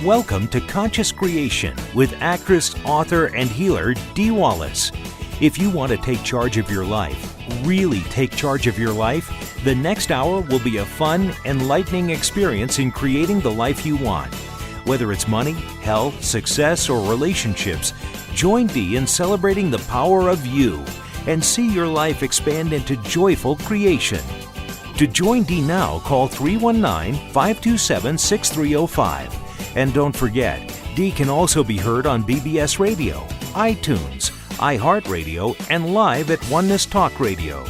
Welcome to Conscious Creation with actress, author, and healer Dee Wallace. If you want to take charge of your life, really take charge of your life, the next hour will be a fun, enlightening experience in creating the life you want. Whether it's money, health, success, or relationships, join Dee in celebrating the power of you and see your life expand into joyful creation. To join Dee now, call 319-527-6305. And don't forget, Dee can also be heard on BBS Radio, iTunes, iHeartRadio, and live at Oneness Talk Radio.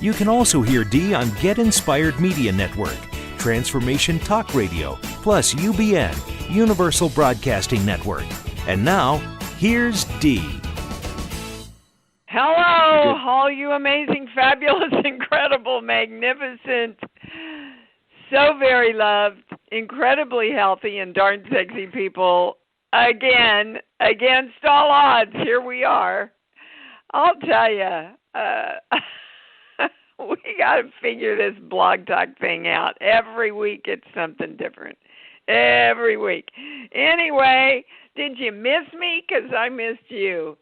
You can also hear Dee on Get Inspired Media Network, Transformation Talk Radio, plus UBN, Universal Broadcasting Network. And now, here's Dee. Hello, all you amazing, fabulous, incredible, magnificent, so very loved, incredibly healthy, and darn sexy people. Again, against all odds, here we are. I'll tell you, we got to figure this blog talk thing out. Every week it's something different. Every week. Anyway, did you miss me? Because I missed you.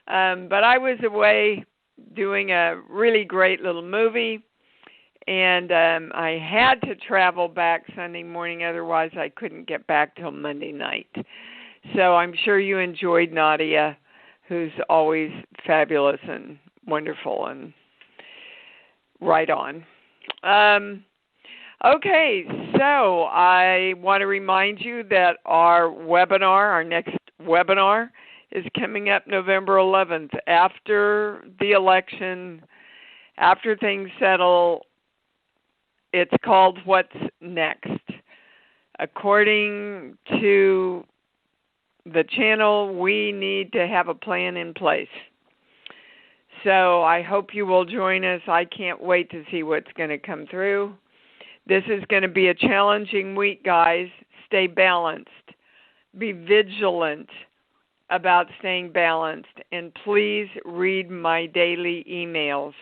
But I was away doing a really great little movie, and I had to travel back Sunday morning. Otherwise, I couldn't get back till Monday night. So I'm sure you enjoyed Nadia, who's always fabulous and wonderful and right on. Okay, so I want to remind you that our next webinar, is coming up November 11th. After the election, after things settle, it's called What's Next. According to the channel, we need to have a plan in place. So I hope you will join us. I can't wait to see what's going to come through. This is going to be a challenging week, guys. Stay balanced. Be vigilant about staying balanced. And please read my daily emails,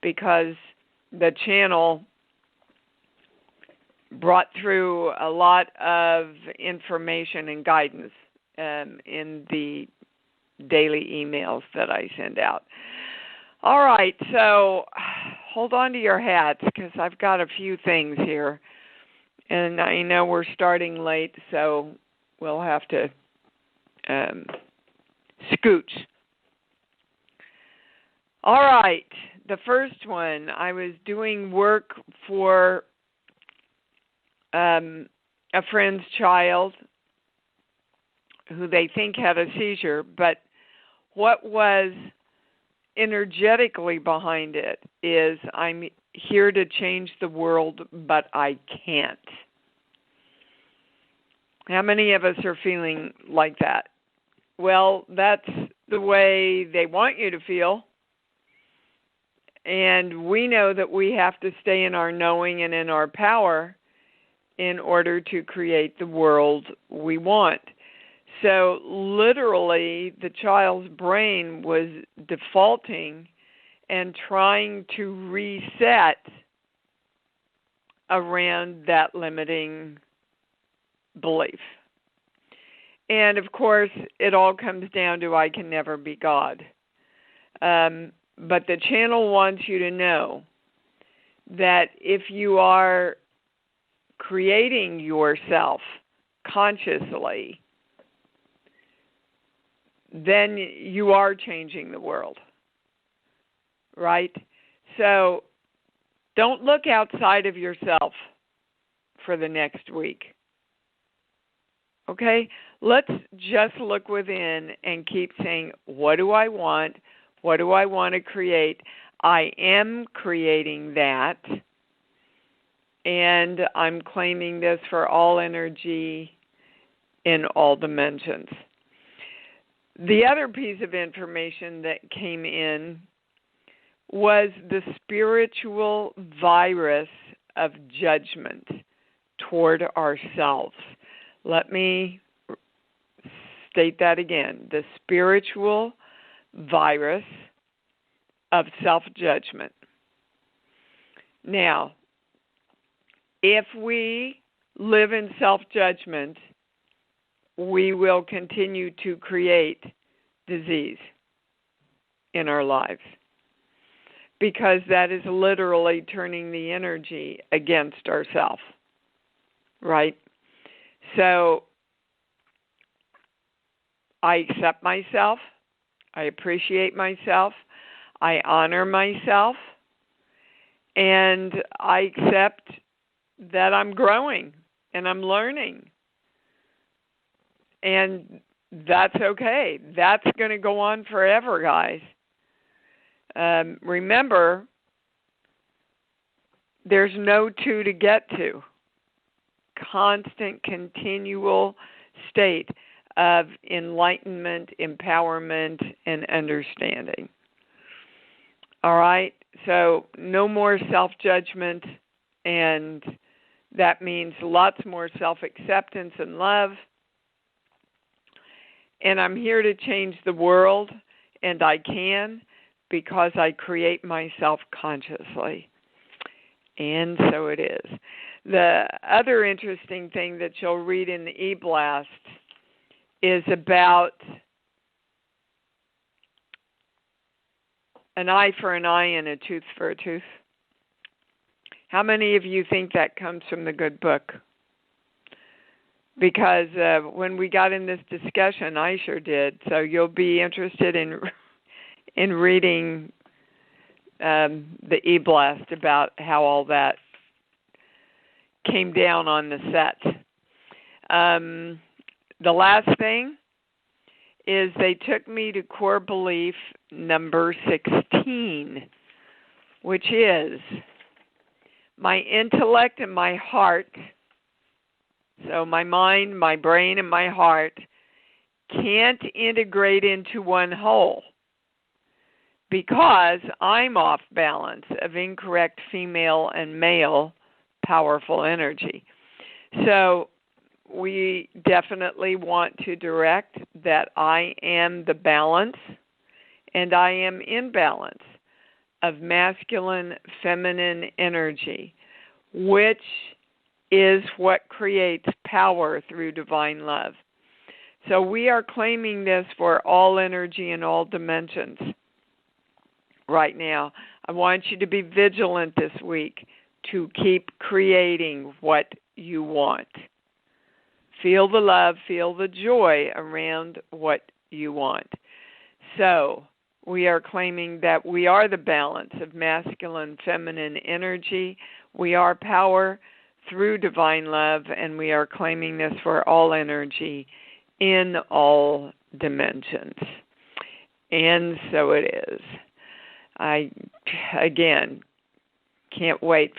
because the channel brought through a lot of information and guidance in the daily emails that I send out. All right, so hold on to your hats, because I've got a few things here. And I know we're starting late, so we'll have to scooch. All right, the first one, I was doing work for a friend's child who they think had a seizure, but what was energetically behind it is, I'm here to change the world, but I can't. How many of us are feeling like that? Well, that's the way they want you to feel. And we know that we have to stay in our knowing and in our power in order to create the world we want. So literally, the child's brain was defaulting and trying to reset around that limiting belief. And of course, it all comes down to I can never be God. But the channel wants you to know that if you are creating yourself consciously, then you are changing the world, right? So don't look outside of yourself for the next week. Okay? Let's just look within and keep saying, what do I want? What do I want to create? I am creating that. And I'm claiming this for all energy in all dimensions. The other piece of information that came in was the spiritual virus of judgment toward ourselves. Let me state that again. The spiritual virus of self-judgment. Now, if we live in self-judgment, we will continue to create disease in our lives, because that is literally turning the energy against ourselves, right? So I accept myself, I appreciate myself, I honor myself, and I accept that I'm growing and I'm learning. And that's okay. That's going to go on forever, guys. Remember, there's no two to get to. Constant, continual state of enlightenment, empowerment, and understanding. All right? So no more self-judgment, and that means lots more self-acceptance and love. And I'm here to change the world, and I can, because I create myself consciously. And so it is. The other interesting thing that you'll read in the e-blast is about an eye for an eye and a tooth for a tooth. How many of you think that comes from the good book? Because when we got in this discussion, I sure did. So you'll be interested in reading the e-blast about how all that came down on the set. The last thing is they took me to core belief number 16, which is my intellect and my heart, so my mind, my brain, and my heart, can't integrate into one whole because I'm off balance of incorrect female and male powerful energy. So we definitely want to direct that I am the balance and I am in balance of masculine, feminine energy, which is what creates power through divine love. So we are claiming this for all energy and all dimensions right now. I want you to be vigilant this week to keep creating what you want. Feel the love, feel the joy around what you want. So we are claiming that we are the balance of masculine, feminine energy. We are power through divine love, and we are claiming this for all energy in all dimensions. And so it is. I, again, can't wait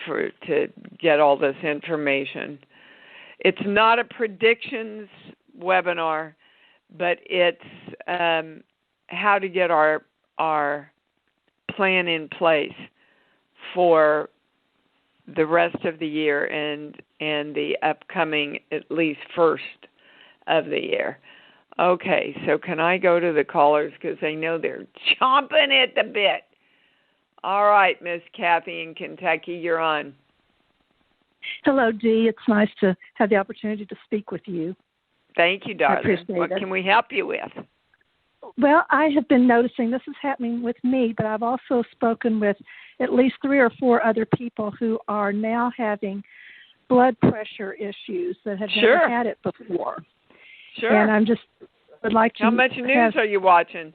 to get all this information. It's not a predictions webinar, but it's how to get our plan in place for the rest of the year and the upcoming at least first of the year. Okay, so can I go to the callers because I know they're chomping at the bit. All right, Miss Kathy in Kentucky, you're on. Hello, Dee. It's nice to have the opportunity to speak with you. Thank you, darling. I appreciate what it. Can we help you with? Well, I have been noticing this is happening with me, but I've also spoken with at least 3 or 4 other people who are now having blood pressure issues that have never had it before. Sure. And I'm just would like to. How much news are you watching?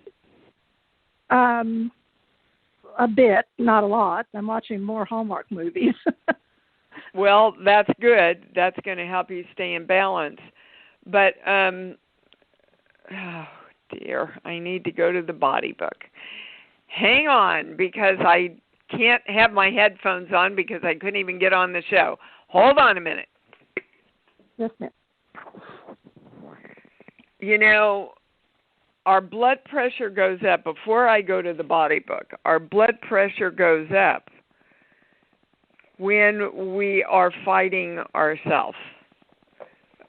A bit, not a lot. I'm watching more Hallmark movies. Well, that's good. That's going to help you stay in balance. But, oh dear, I need to go to the body book. Hang on, because I can't have my headphones on because I couldn't even get on the show. Hold on a minute. Yes, ma'am. You know, our blood pressure goes up. Before I go to the body book, our blood pressure goes up when we are fighting ourselves.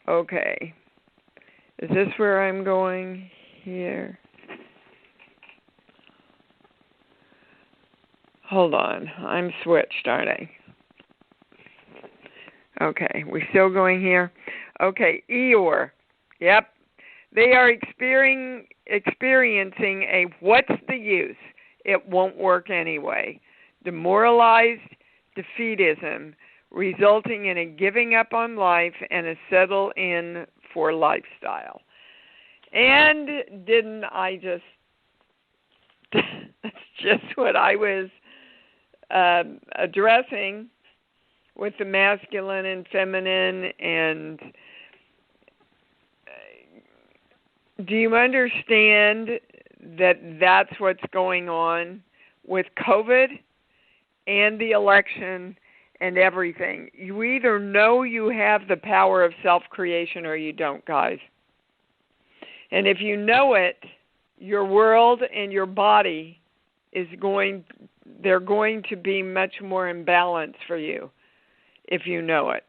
Okay. Is this where I'm going? Here. Hold on. I'm switched, aren't I? Okay. We still going here? Okay. Eeyore. Yep. They are experiencing a what's the use? It won't work anyway. Demoralized defeatism resulting in a giving up on life and a settle in for lifestyle. And didn't I just, that's just what I was addressing with the masculine and feminine. And do you understand that that's what's going on with COVID and the election and everything? You either know you have the power of self-creation or you don't, guys. And if you know it, your world and your body they're going to be much more in balance for you if you know it.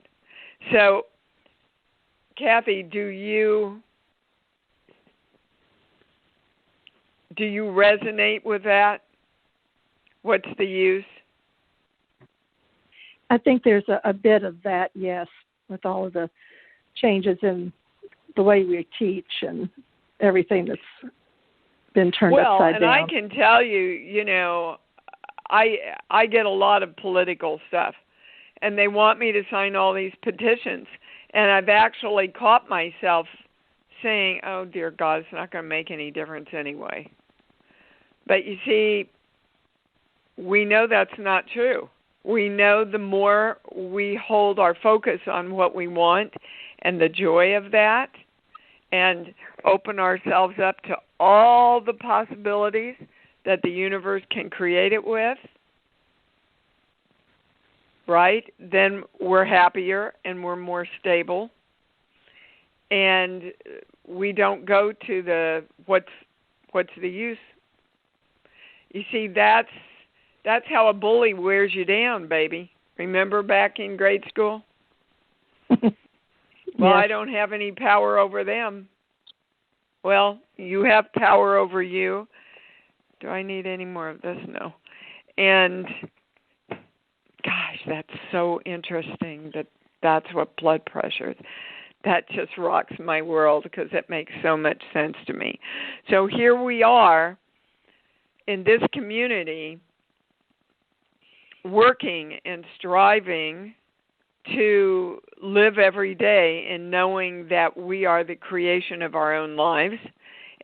So, Kathy, do you resonate with that? What's the use? I think there's a bit of that, yes, with all of the changes in the way we teach and everything that's been turned upside down. Well, and I can tell you, I get a lot of political stuff, and they want me to sign all these petitions, and I've actually caught myself saying, oh, dear God, it's not going to make any difference anyway. But you see, we know that's not true. We know the more we hold our focus on what we want and the joy of that and open ourselves up to all the possibilities that the universe can create it with, right? Then we're happier and we're more stable. And we don't go to the what's the use. You see, that's how a bully wears you down, baby. Remember back in grade school? Well, yes. I don't have any power over them. Well, you have power over you. Do I need any more of this? No. And, gosh, that's so interesting that's what blood pressure is. That just rocks my world because it makes so much sense to me. So here we are in this community working and striving to live every day in knowing that we are the creation of our own lives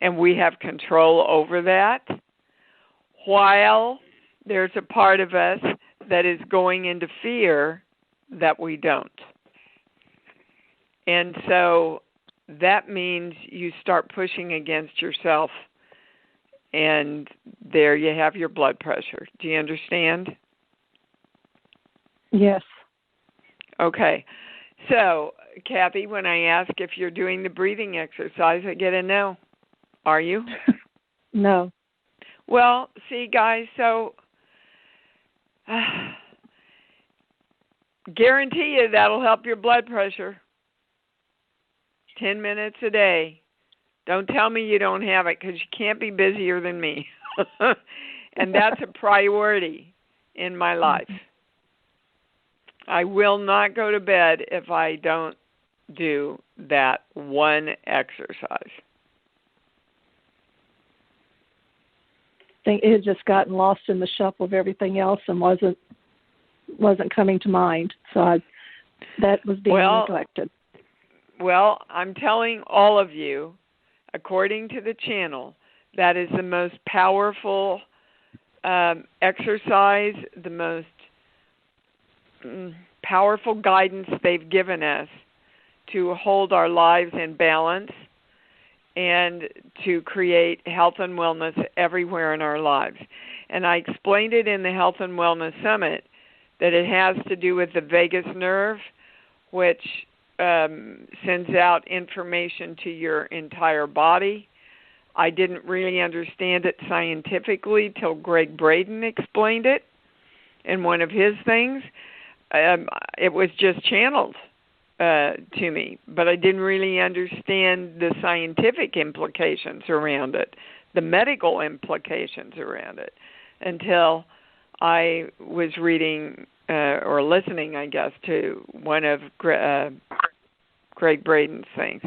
and we have control over that, while there's a part of us that is going into fear that we don't. And so that means you start pushing against yourself, and there you have your blood pressure. Do you understand? Yes. Okay. So, Kathy, when I ask if you're doing the breathing exercise, I get a no. Are you? No. Well, see, guys, so guarantee you that'll help your blood pressure. 10 minutes a day. Don't tell me you don't have it because you can't be busier than me. And that's a priority in my life. I will not go to bed if I don't do that one exercise. I think it had just gotten lost in the shuffle of everything else and wasn't coming to mind. So that was being neglected. Well, I'm telling all of you, according to the channel, that is the most powerful exercise, the most powerful guidance they've given us to hold our lives in balance and to create health and wellness everywhere in our lives. And I explained it in the Health and Wellness Summit that it has to do with the vagus nerve, which sends out information to your entire body. I didn't really understand it scientifically till Greg Braden explained it in one of his things. It was just channeled to me, but I didn't really understand the scientific implications around it, the medical implications around it, until I was reading or listening, I guess, to one of Greg Braden's things.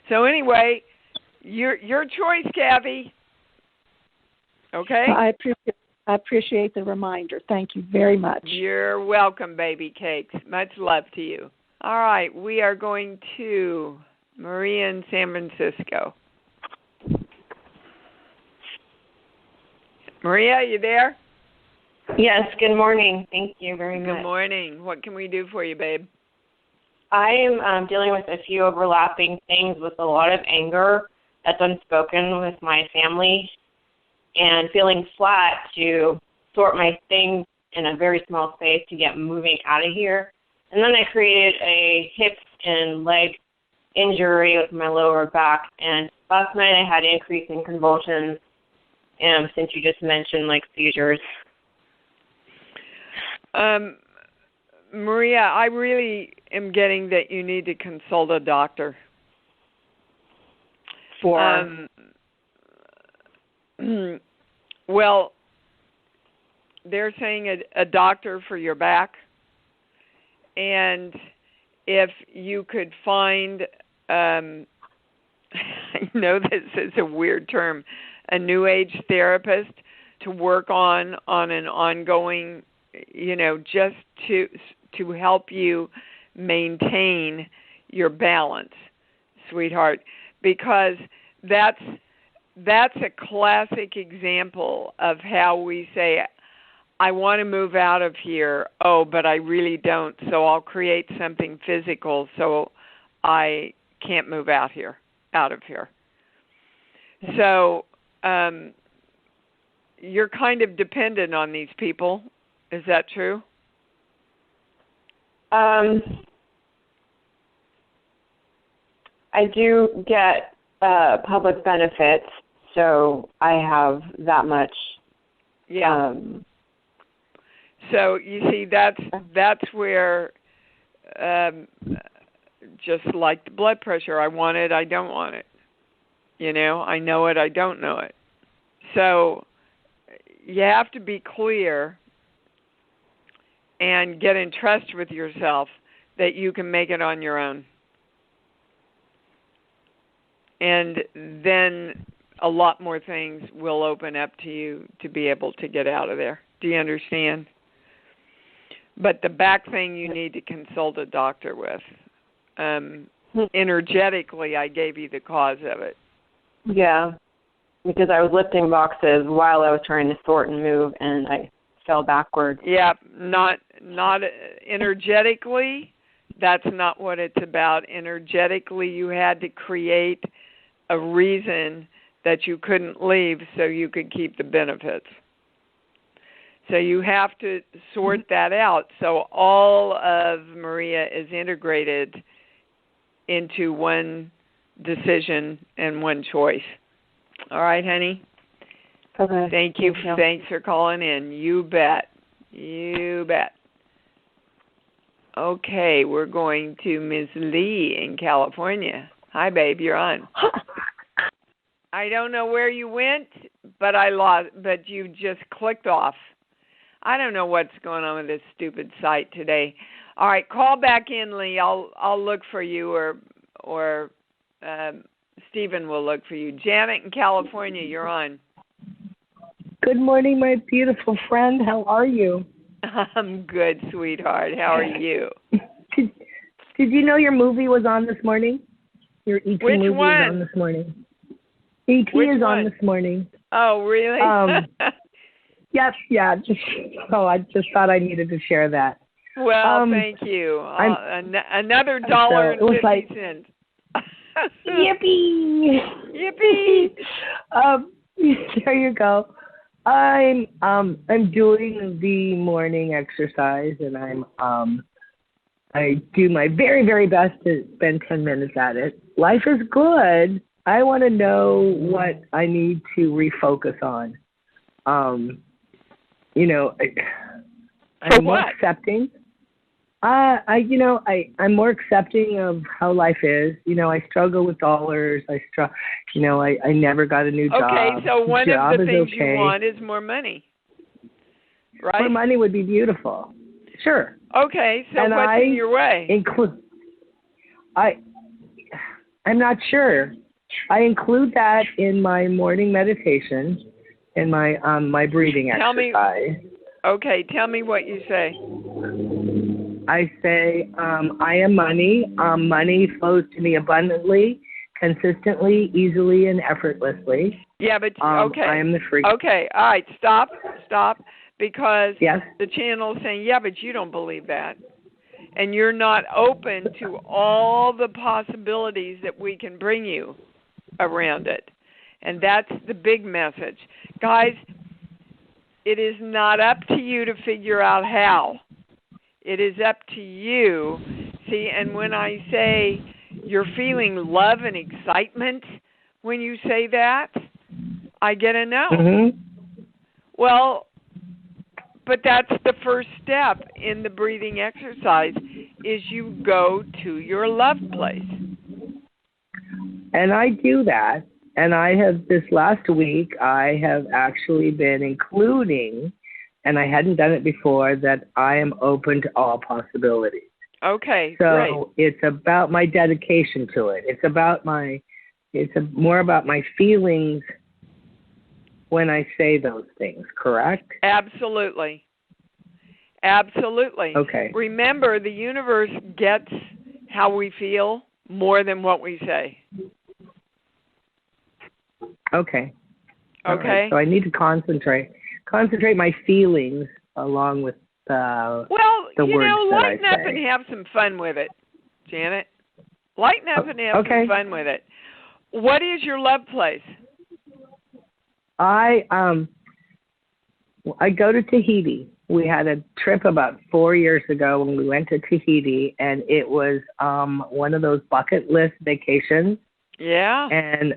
So anyway, Your choice, Kathy. Okay? I appreciate the reminder. Thank you very much. You're welcome, baby cakes. Much love to you. All right, we are going to Maria in San Francisco. Maria, you there? Yes, good morning. Thank you very much. Good morning. What can we do for you, babe? I am dealing with a few overlapping things with a lot of anger that's unspoken with my family and feeling flat to sort my things in a very small space to get moving out of here. And then I created a hip and leg injury with my lower back. And last night I had increasing convulsions, and since you just mentioned, like, seizures. Maria, I really am getting that you need to consult a doctor. For? Well, they're saying a doctor for your back. And if you could find, I know this is a weird term, a new age therapist to work on an ongoing, just to help you maintain your balance, sweetheart, because that's a classic example of how we say, I want to move out of here. Oh, but I really don't. So I'll create something physical so I can't move out of here. So you're kind of dependent on these people. Is that true? I do get public benefits, so I have that much. Yeah. So you see, that's where, just like the blood pressure, I want it, I don't want it. I know it, I don't know it. So you have to be clear and get in trust with yourself that you can make it on your own. And then a lot more things will open up to you to be able to get out of there. Do you understand? But the back thing you need to consult a doctor with. Energetically, I gave you the cause of it. Yeah, because I was lifting boxes while I was trying to sort and move, and I fell backwards. Yeah, not energetically. That's not what it's about. Energetically, you had to create a reason that you couldn't leave so you could keep the benefits. So you have to sort that out. So all of Maria is integrated into one decision and one choice. All right, honey? Okay. Thank you. Thanks for calling in. You bet. You bet. Okay, we're going to Ms. Lee in California. Hi, babe. You're on. I don't know where you went, but but you just clicked off. I don't know what's going on with this stupid site today. All right, call back in, Lee. I'll look for you, or Stephen will look for you. Janet in California, you're on. Good morning, my beautiful friend. How are you? I'm good, sweetheart. How are you? Did you know your movie was on this morning? Your ET Which movie one? is on this morning. ET Which is one? on this morning. Oh, really? Yes, yeah. I just thought I needed to share that. Well, thank you. Another $1.50. Yippee! Yippee! There you go. I'm doing the morning exercise, and I do my very, very best to spend 10 minutes at it. Life is good. I want to know what I need to refocus on. I'm more accepting. I'm more accepting of how life is. I struggle with dollars. I never got a new job. Okay, so one of the things okay. you want is more money, right? More money would be beautiful. Sure. Okay, so what's in your way? I'm not sure. I include that in my morning meditation, in my breathing exercise. Tell me what you say. I say, I am money. Money flows to me abundantly, consistently, easily, and effortlessly. Yeah, but okay. I am the free. Okay, all right, stop, because Yes. the channel is saying, yeah, but you don't believe that. And you're not open to all the possibilities that we can bring you around it. And that's the big message. Guys, it is not up to you to figure out how. It is up to you. See, and when I say you're feeling love and excitement when you say that, I get a no. Mm-hmm. Well, but that's the first step in the breathing exercise is you go to your love place. And I do that. And I have, this last week, I have actually been including, and I hadn't done it before, that I am open to all possibilities. Okay, so great. It's about my dedication to it. It's more about my feelings when I say those things, correct? Absolutely. Okay. Remember, the universe gets how we feel more than what we say. Okay. Okay. Right. So I need to concentrate my feelings along with the words that I say. Lighten up and have some fun with it, Janet. Lighten up and have some fun with it. What is your love place? I go to Tahiti. We had a trip about 4 years ago when we went to Tahiti, and it was one of those bucket list vacations. Yeah. And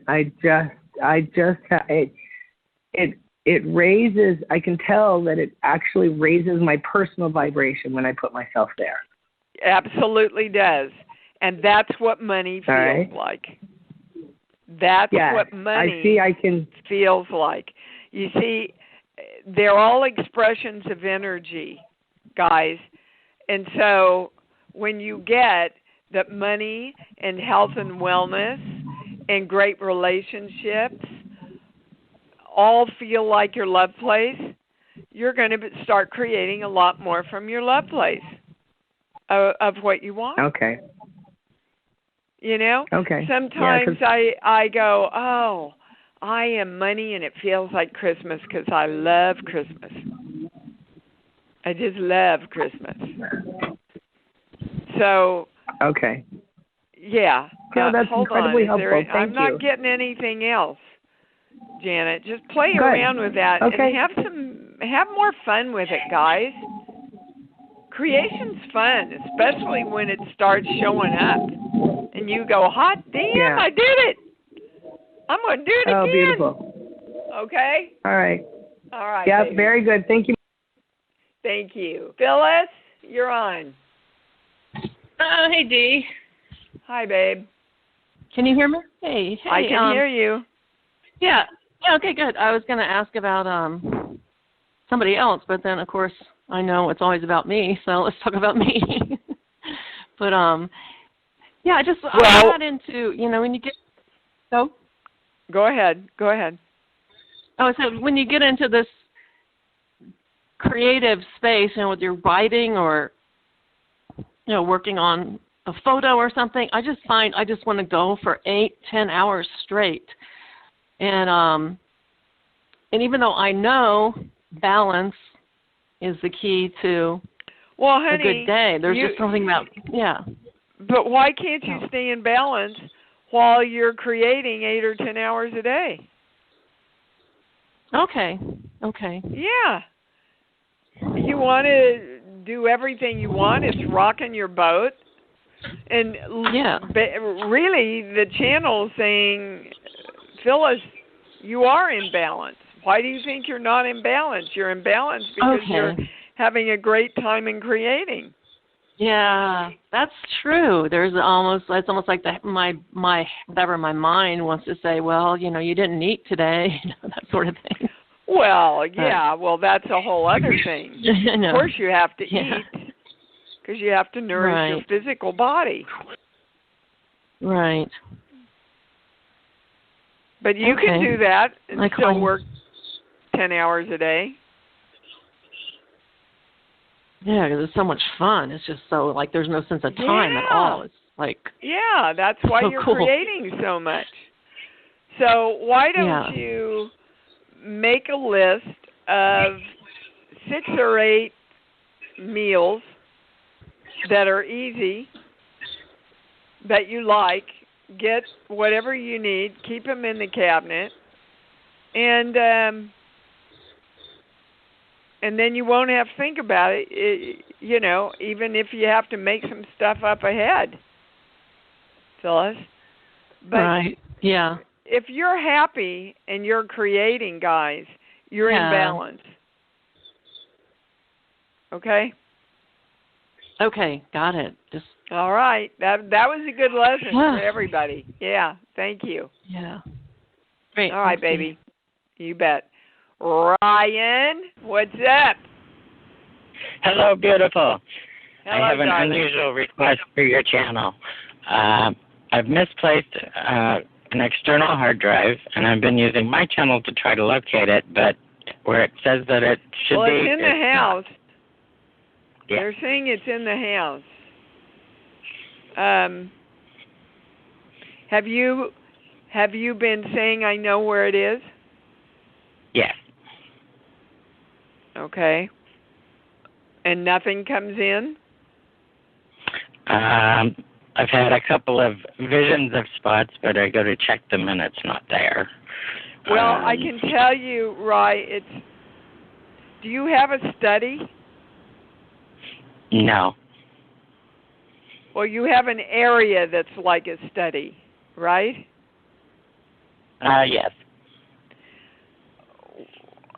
it raises. I can tell that it actually raises my personal vibration when I put myself there. Absolutely does, and that's what money feels like. That's what money feels like. You see, they're all expressions of energy, guys. And so when you get that money and health and wellness and great relationships all feel like your love place, you're going to start creating a lot more from your love place of what you want. Okay. You know? Okay. Sometimes I go, oh, I am money and it feels like Christmas because I love Christmas. I just love Christmas. So. Okay. Yeah. No, that's incredibly helpful. Thank you. I'm not getting anything else, Janet. Just play around with that and have more fun with it, guys. Creation's fun, especially when it starts showing up. And you go, hot damn, I did it. I'm going to do it again. Oh, beautiful. Okay? All right. Yeah, baby. Very good. Thank you. Thank you. Phyllis, you're on. Hey, Dee. Hi, babe. Can you hear me? Hey. I can hear you. Yeah. Okay, good. I was going to ask about somebody else, but then, of course, I know it's always about me, so let's talk about me. But, yeah, I got into, when you get... So? Go ahead. Oh, so when you get into this creative space, with your writing or, working on a photo or something, I just find I just want to go for 8-10 hours straight. And even though I know balance is the key to a good day, there's just something about, But why can't you stay in balance while you're creating 8 or 10 hours a day? Okay. Yeah. You want to do everything you want. It's rocking your boat. And really, the channel saying, Phyllis, you are in balance. Why do you think you're not in balance? You're in balance because you're having a great time in creating. Yeah, that's true. It's almost like my mind wants to say, well, you didn't eat today, that sort of thing. Well, that's a whole other thing. Of course you have to eat because you have to nourish your physical body. Right. But you can do that and still fine. work 10 hours a day. Yeah, because it's so much fun. It's just so, like, there's no sense of time at all. It's like... Yeah, that's why so you're cool. creating so much. So why don't you make a list of 6 or 8 meals that are easy, that you like, get whatever you need, keep them in the cabinet, and then you won't have to think about it, you know, even if you have to make some stuff up ahead, Phyllis. But right, yeah. if you're happy and you're creating, guys, you're in balance. Okay? Okay, got it. Just all right. That was a good lesson for everybody. Yeah, thank you. Yeah. Great. All right, baby. You bet. Ryan, what's up? Hello, beautiful. Hello, I have an darling. unusual request for your channel. I've misplaced an external hard drive, and I've been using my channel to try to locate it, but where it says that it should be... Well, it's in the house. Yeah. They're saying it's in the house. Have you been saying I know where it is? Yes. Okay. And nothing comes in? I've had a couple of visions of spots, but I go to check them and it's not there. Well, I can tell you, Rye, do you have a study? No. Well, you have an area that's like a study, right? Yes.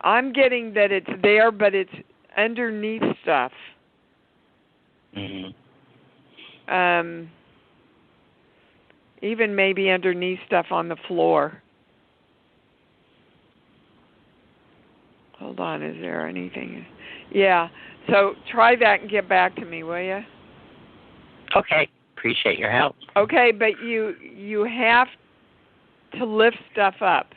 I'm getting that it's there, but it's underneath stuff. Mm-hmm. Even maybe underneath stuff on the floor. Hold on, is there anything? Yeah, so try that and get back to me, will you? Okay, appreciate your help. Okay, but you have to lift stuff up.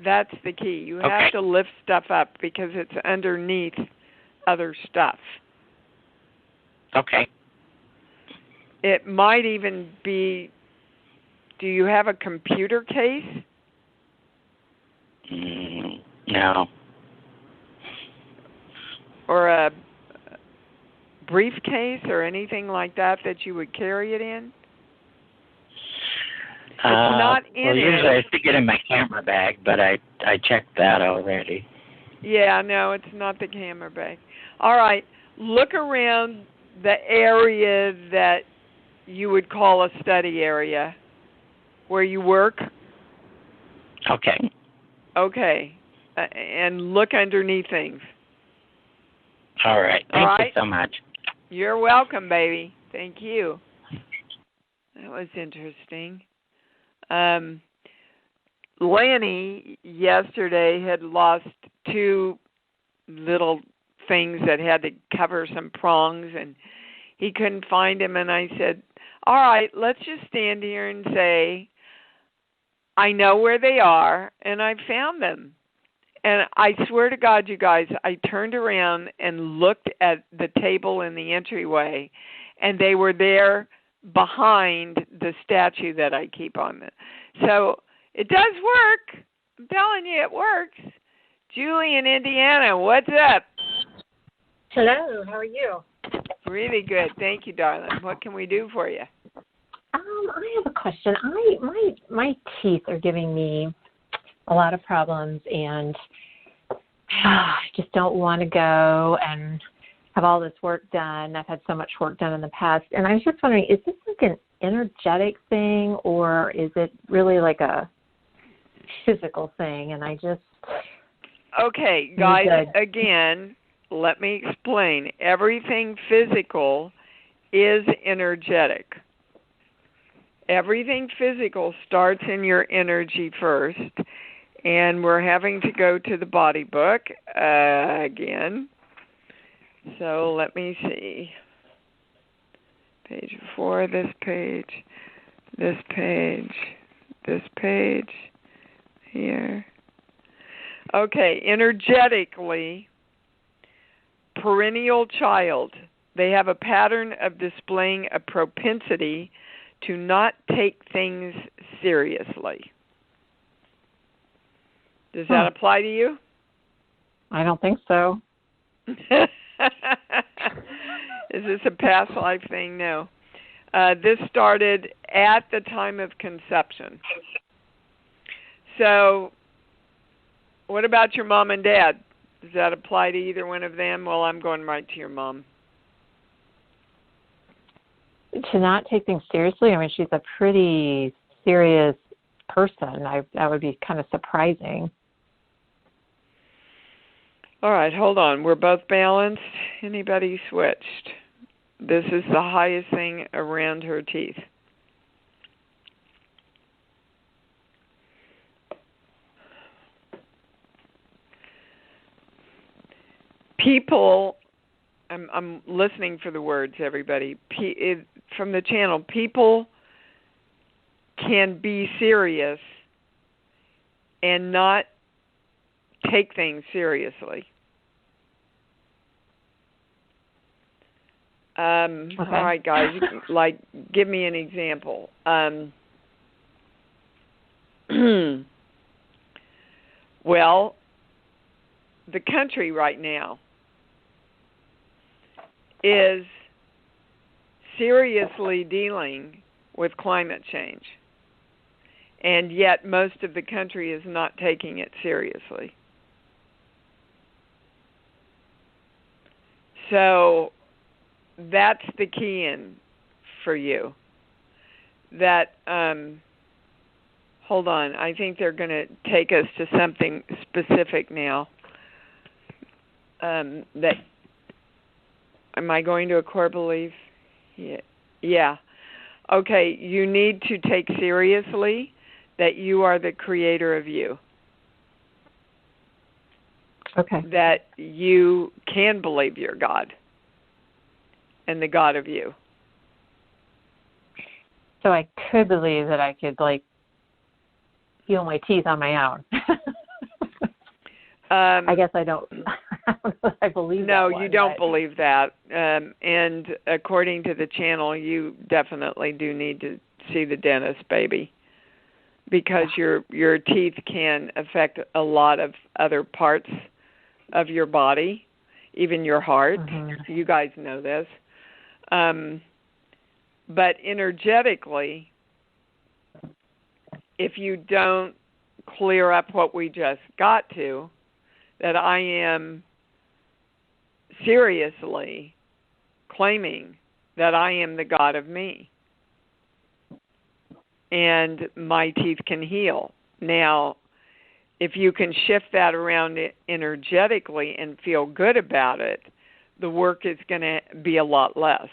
That's the key. You have to lift stuff up because it's underneath other stuff. Okay. It might even be, do you have a computer case? No. Or a briefcase or anything like that you would carry it in? It's not in well, it. usually I stick it in my camera bag, but I checked that already. Yeah, no, it's not the camera bag. All right, look around the area that you would call a study area where you work. Okay. Okay, and look underneath things. All right. Thank you so much. You're welcome, baby. Thank you. That was interesting. Lanny yesterday had lost 2 little things that had to cover some prongs, and he couldn't find them. And I said, all right, let's just stand here and say, I know where they are, and I found them. And I swear to God, you guys, I turned around and looked at the table in the entryway, and they were there behind the statue that I keep on the. So it does work. I'm telling you, it works. Julie in Indiana, what's up? Hello, how are you? Really good. Thank you, darling. What can we do for you? I have a question. My teeth are giving me a lot of problems, and I just don't want to go and have all this work done. I've had so much work done in the past, and I was just wondering, is this like an energetic thing, or is it really like a physical thing? And I just... Okay, guys, again, let me explain. Everything physical is energetic. Everything physical starts in your energy first, and we're having to go to the body book again. So let me see. Page 4, this page, this page, this page, here. Okay, energetically, perennial child. They have a pattern of displaying a propensity to not take things seriously. Does that apply to you? I don't think so. Is this a past life thing? No. This started at the time of conception. So, what about your mom and dad? Does that apply to either one of them? Well, I'm going right to your mom. To not take things seriously, I mean, she's a pretty serious person. That would be kind of surprising. All right, hold on. We're both balanced. Anybody switched? This is the highest thing around her teeth. People, I'm listening for the words, everybody. From the channel, people can be serious and not take things seriously. Okay. All right, guys, give me an example. Well, the country right now is seriously dealing with climate change, and yet most of the country is not taking it seriously. So that's the key in for you. That, hold on, I think they're going to take us to something specific now. That, am I going to a core belief? Yeah. Okay, you need to take seriously that you are the creator of you. Okay. That you can believe you're God and the God of you. So I could believe that I could, heal my teeth on my own. I guess I don't. I don't know if I believe no, that one, you don't believe that. And according to the channel, you definitely do need to see the dentist, baby, because your teeth can affect a lot of other parts of your body, even your heart. Mm-hmm. You guys know this. But energetically, if you don't clear up what we just got to, that I am seriously claiming that I am the God of me and my teeth can heal. Now, if you can shift that around energetically and feel good about it, the work is going to be a lot less.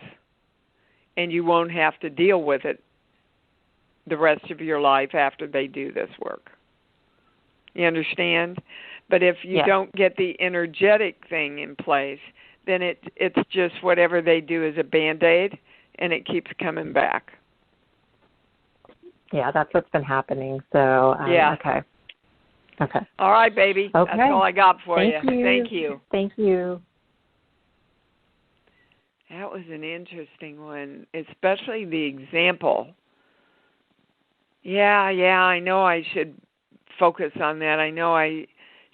And you won't have to deal with it the rest of your life after they do this work. You understand? But if you don't get the energetic thing in place, then it's just whatever they do is a Band-Aid, and it keeps coming back. Yeah, that's what's been happening. So, okay. All right, baby. Okay. That's all I got for you. Thank you. Thank you. That was an interesting one, especially the example. Yeah, I know I should focus on that. I know I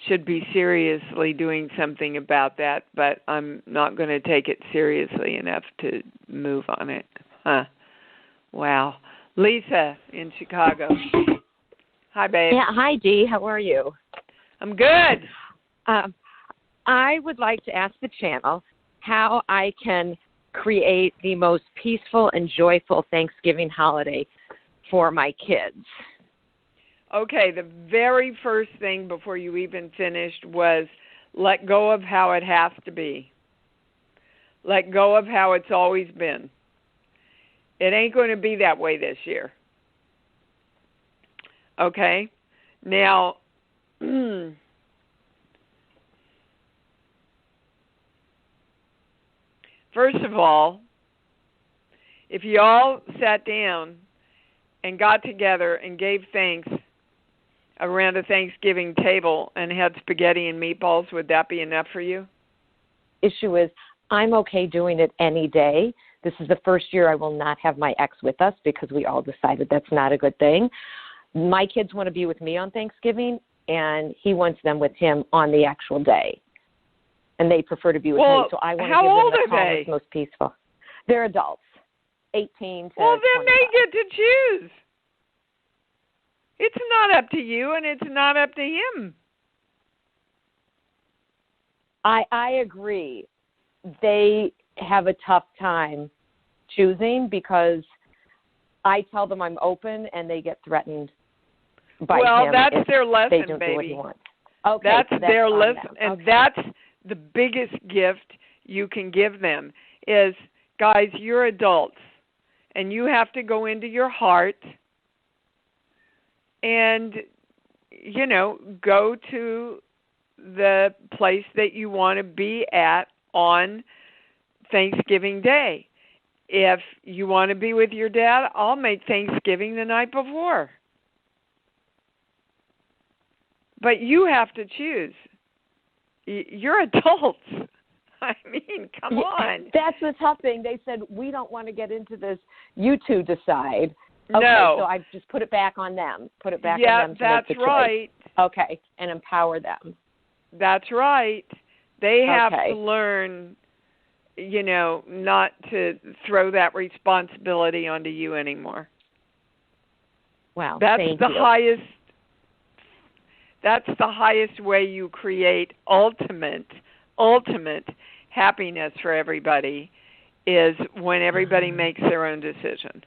should be seriously doing something about that, but I'm not going to take it seriously enough to move on it. Huh. Wow. Lisa in Chicago. Hi, babe. Yeah, hi, Dee. How are you? I'm good. I would like to ask the channel how I can create the most peaceful and joyful Thanksgiving holiday for my kids. Okay, the very first thing before you even finished was let go of how it has to be. Let go of how it's always been. It ain't going to be that way this year. Okay? Now, first of all, if you all sat down and got together and gave thanks around a Thanksgiving table and had spaghetti and meatballs, would that be enough for you? Issue is, I'm okay doing it any day. This is the first year I will not have my ex with us because we all decided that's not a good thing. My kids want to be with me on Thanksgiving, and he wants them with him on the actual day. And they prefer to be with me, so I want to give them the calmest, most peaceful. They're adults, 18 to 25. Well, then they get to choose. It's not up to you, and it's not up to him. I agree. They have a tough time choosing because I tell them I'm open, and they get threatened by him. Well, that's their lesson, they don't baby. Do what he wants. Okay, that's their lesson, and that's the biggest gift you can give them is, guys, you're adults, and you have to go into your heart and, go to the place that you want to be at on Thanksgiving Day. If you want to be with your dad, I'll make Thanksgiving the night before. But you have to choose. You're adults. I mean, come on. That's the tough thing. They said, we don't want to get into this. You two decide. Okay, no. So I just put it back on them. Put it back on them to that's make the right. choice. Okay, and empower them. That's right. They have to learn, not to throw that responsibility onto you anymore. Wow, that's thank the you. highest. That's the highest way you create ultimate happiness for everybody, is when everybody makes their own decision.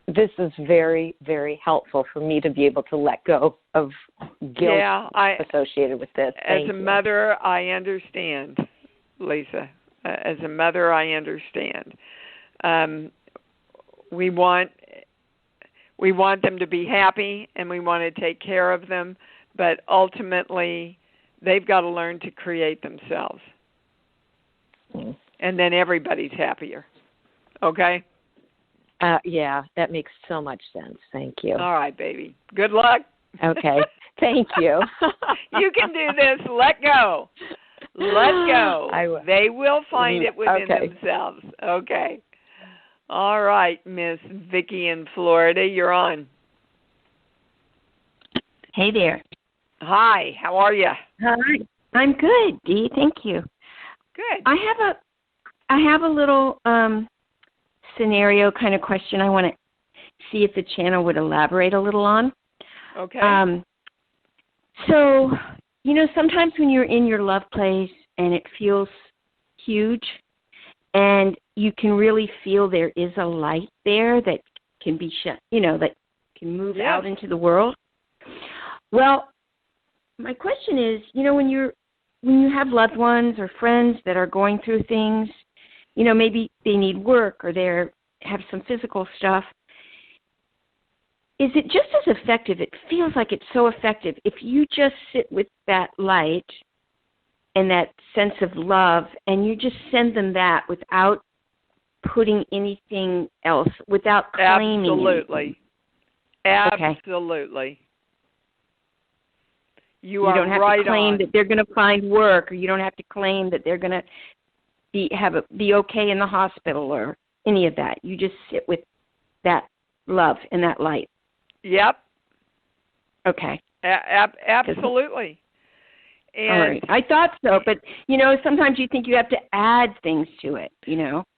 This is very, very helpful for me to be able to let go of guilt associated with this. As a mother, I understand, Lisa. As a mother, I understand. We want them to be happy, and we want to take care of them, but ultimately they've got to learn to create themselves. And then everybody's happier. Okay? Yeah, that makes so much sense. Thank you. All right, baby. Good luck. Okay. Thank you. You can do this. Let go. Let go. I will. They will find it within themselves. Okay. All right, Miss Vicki in Florida, you're on. Hey there. Hi, how are you? Hi. I'm good, Dee. Thank you. Good. I have a little scenario kind of question I want to see if the channel would elaborate a little on. Okay. So, sometimes when you're in your love place and it feels huge and you can really feel there is a light there that can be shut, that can move out into the world. Well, my question is, when you have loved ones or friends that are going through things, maybe they need work or they have some physical stuff. Is it just as effective? It feels like it's so effective if you just sit with that light and that sense of love and you just send them that without putting anything else, without claiming Absolutely. Anything. Absolutely. You don't have to claim that they're going to find work, or you don't have to claim that they're going to be okay in the hospital or any of that. You just sit with that love and that light. Yep. Okay. Absolutely. And all right. I thought so, but sometimes you think you have to add things to it.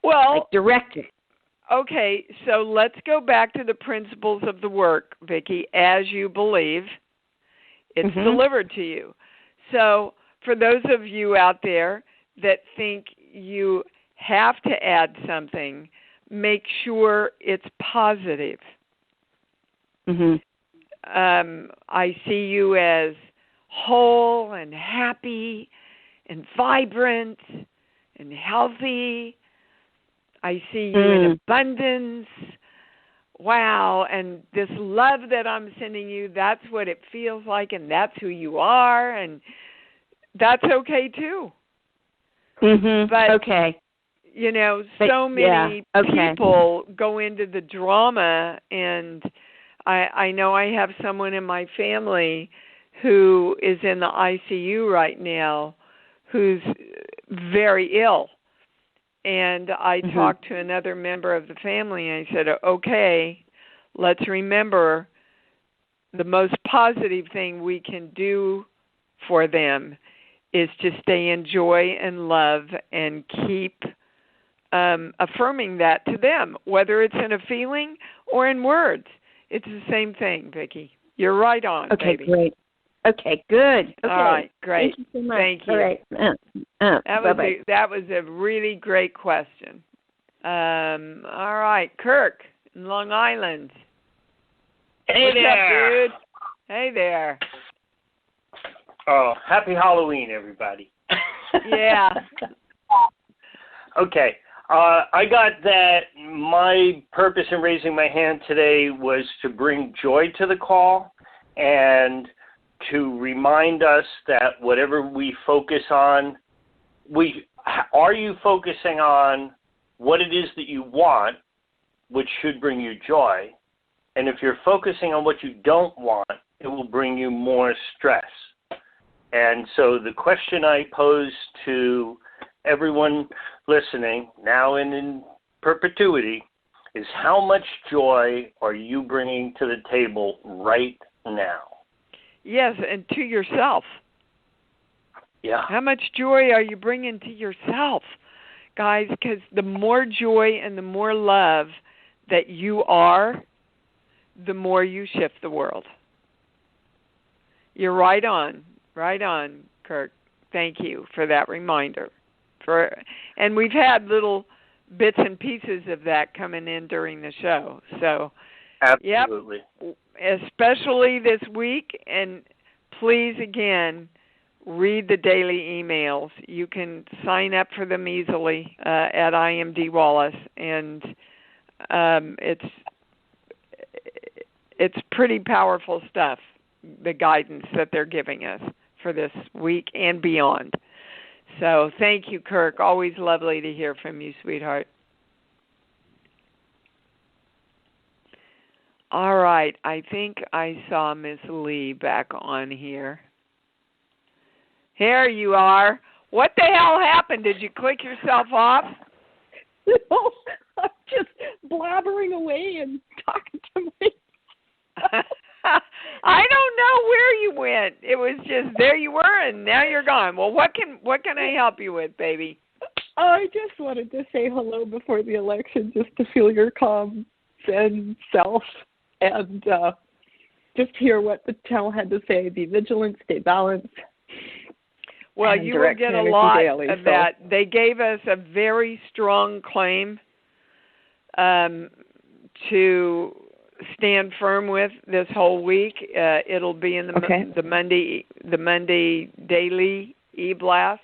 Well, like direct it. Okay, so let's go back to the principles of the work, Vicki. As you believe, it's delivered to you. So for those of you out there that think you have to add something, make sure it's positive. I see you as whole and happy and vibrant and healthy. I see you in abundance. Wow, and this love that I'm sending you, that's what it feels like, and that's who you are, and that's okay too. But, okay. So many people go into the drama and I know I have someone in my family who is in the ICU right now who's very ill. And I talked to another member of the family and I said, okay, let's remember the most positive thing we can do for them is to stay in joy and love and keep affirming that to them, whether it's in a feeling or in words. It's the same thing, Vicki. You're right on, Okay, baby. great. Okay, good. Okay. All right, great. Thank you so much. Thank you. All right. That was a really great question. All right, Kirk in Long Island. Hey What's there. up, dude? Hey there. Oh, happy Halloween, everybody. Yeah. Okay. I got that my purpose in raising my hand today was to bring joy to the call and to remind us that whatever we focus on, are you focusing on what it is that you want, which should bring you joy? And if you're focusing on what you don't want, it will bring you more stress. And so the question I pose to everyone listening, now and in perpetuity, is how much joy are you bringing to the table right now? Yes, and to yourself. Yeah. How much joy are you bringing to yourself, guys? Because the more joy and the more love that you are, the more you shift the world. You're right on, Kirk. Thank you for that reminder. And we've had little bits and pieces of that coming in during the show. So, absolutely. Yep, especially this week. And please, again, read the daily emails. You can sign up for them easily at IMD Wallace, and it's pretty powerful stuff, the guidance that they're giving us for this week and beyond. So thank you, Kirk. Always lovely to hear from you, sweetheart. All right. I think I saw Miss Lee back on here. Here you are. What the hell happened? Did you click yourself off? No, I'm just blabbering away and talking to me. I don't know where you went. It was just there you were, and now you're gone. Well, what can I help you with, baby? I just wanted to say hello before the election, just to feel your calm and self, and just hear what the channel had to say. Be vigilant, stay balanced. Well, you will get a lot of that. They gave us a very strong claim to stand firm with this whole week. It'll be in the Monday daily e-blast.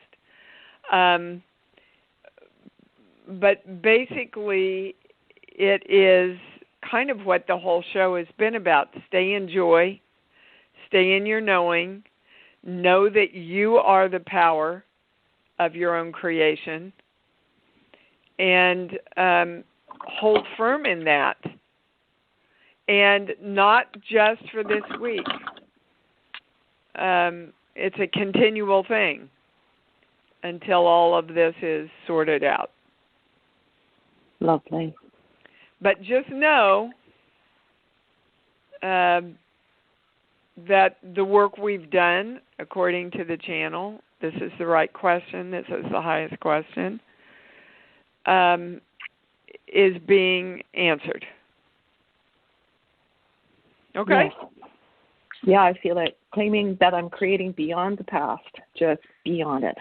But basically, it is kind of what the whole show has been about. Stay in joy, stay in your knowing, know that you are the power of your own creation, and hold firm in that. And not just for this week. It's a continual thing until all of this is sorted out. Lovely. But just know that the work we've done, according to the channel, this is the right question, this is the highest question, is being answered. Okay. Yes. Yeah, I feel it. Claiming that I'm creating beyond the past, just beyond it.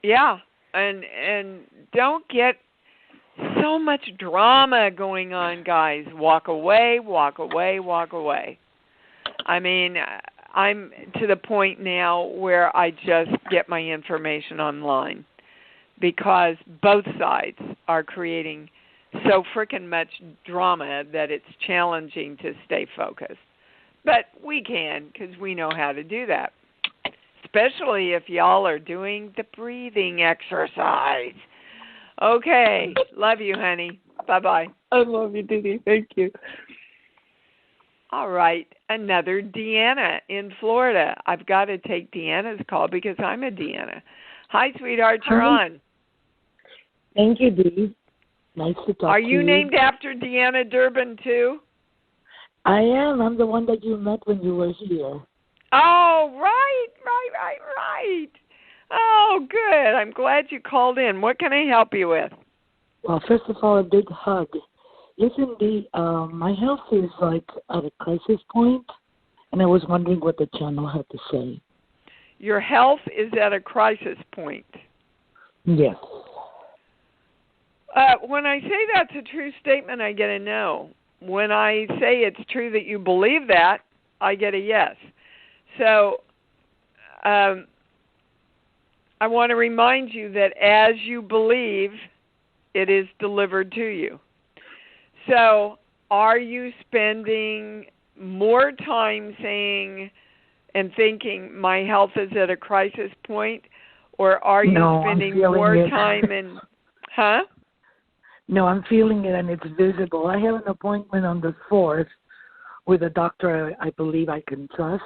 Yeah, and don't get so much drama going on, guys. Walk away, walk away, walk away. I mean, I'm to the point now where I just get my information online because both sides are creating so freaking much drama that it's challenging to stay focused. But we can, because we know how to do that. Especially if y'all are doing the breathing exercise. Okay. Love you, honey. Bye-bye. I love you, Didi. Thank you. All right, another Deanna in Florida. I've got to take Deanna's call because I'm a Deanna. Hi, sweetheart, you're on. Thank you, Dee. Nice to talk to you. Are you named after Deanna Durbin, too? I am. I'm the one that you met when you were here. Oh, right. Oh, good. I'm glad you called in. What can I help you with? Well, first of all, a big hug. Listen, Dee, my health is like at a crisis point, and I was wondering what the channel had to say. Your health is at a crisis point. Yes. When I say that's a true statement, I get a no. When I say it's true that you believe that, I get a yes. So I want to remind you that as you believe, it is delivered to you. So are you spending more time saying and thinking my health is at a crisis point, or are you spending more time in, huh? No, I'm feeling it, and it's visible. I have an appointment on the 4th with a doctor I believe I can trust,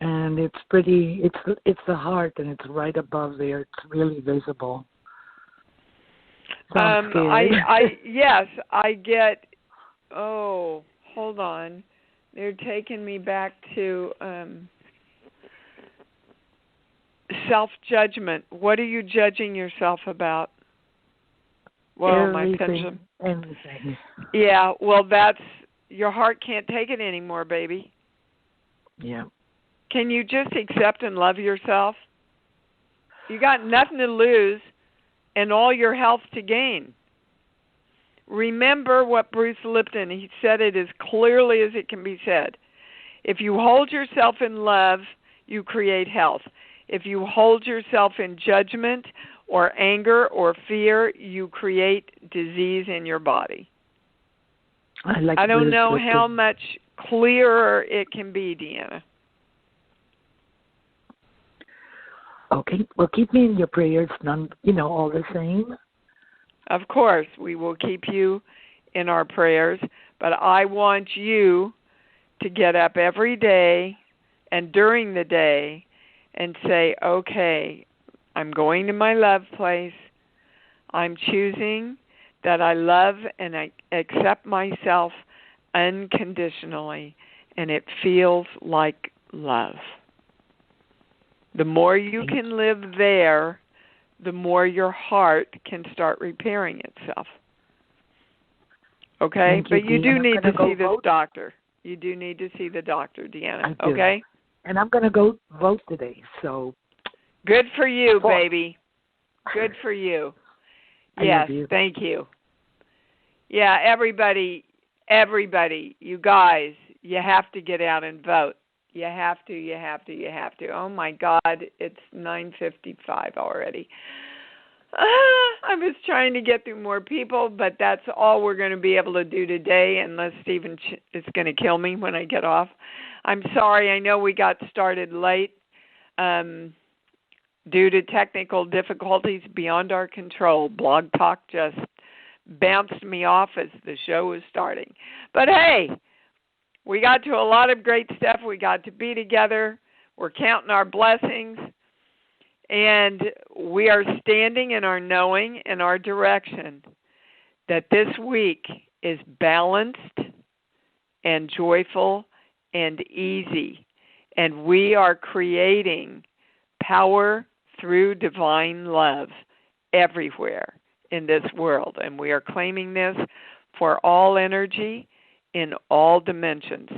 and it's the heart, and it's right above there. It's really visible. Yes, I get. Oh, hold on. They're taking me back to self-judgment. What are you judging yourself about? Well, my pendulum. Anything. Yeah, well, that's your heart can't take it anymore, baby. Yeah. Can you just accept and love yourself? You got nothing to lose and all your health to gain. Remember what Bruce Lipton, he said it as clearly as it can be said. If you hold yourself in love, you create health. If you hold yourself in judgment or anger or fear, you create disease in your body. I don't know how much clearer it can be, Deanna. Okay, well, keep me in your prayers, all the same. Of course, we will keep you in our prayers, but I want you to get up every day and during the day and say, okay, I'm going to my love place. I'm choosing that I love and I accept myself unconditionally, and it feels like love. The more you can live there, the more your heart can start repairing itself. Okay? But you do need to see this doctor. You do need to see the doctor, Deanna. Okay? And I'm going to go vote today, so. Good for you, baby. Good for you. Yes, thank you. Yeah, everybody, you guys, you have to get out and vote. You have to. Oh, my God, it's 9:55 already. I was trying to get through more people, but that's all we're going to be able to do today unless Stephen is going to kill me when I get off. I'm sorry. I know we got started late due to technical difficulties beyond our control. Blog Talk just bounced me off as the show was starting. But, hey, we got to a lot of great stuff. We got to be together. We're counting our blessings. And we are standing in our knowing and our direction that this week is balanced and joyful and easy. And we are creating power through divine love everywhere in this world. And we are claiming this for all energy in all dimensions.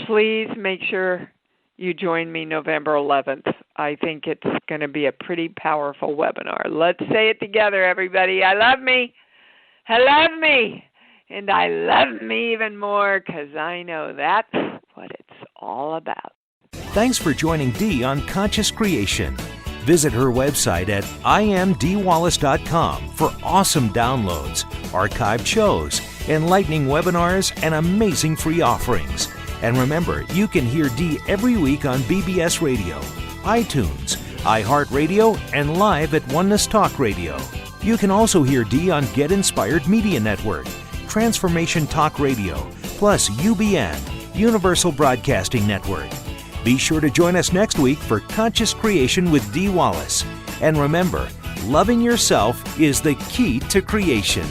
Please make sure you join me November 11th. I think it's going to be a pretty powerful webinar. Let's say it together, everybody. I love me. I love me. And I love me even more because I know that's what it's all about. Thanks for joining Dee on Conscious Creation. Visit her website at imdwallace.com for awesome downloads, archived shows, enlightening webinars, and amazing free offerings. And remember, you can hear Dee every week on BBS Radio, iTunes, iHeartRadio, and live at Oneness Talk Radio. You can also hear Dee on Get Inspired Media Network, Transformation Talk Radio, plus UBN, Universal Broadcasting Network. Be sure to join us next week for Conscious Creation with Dee Wallace. And remember, loving yourself is the key to creation.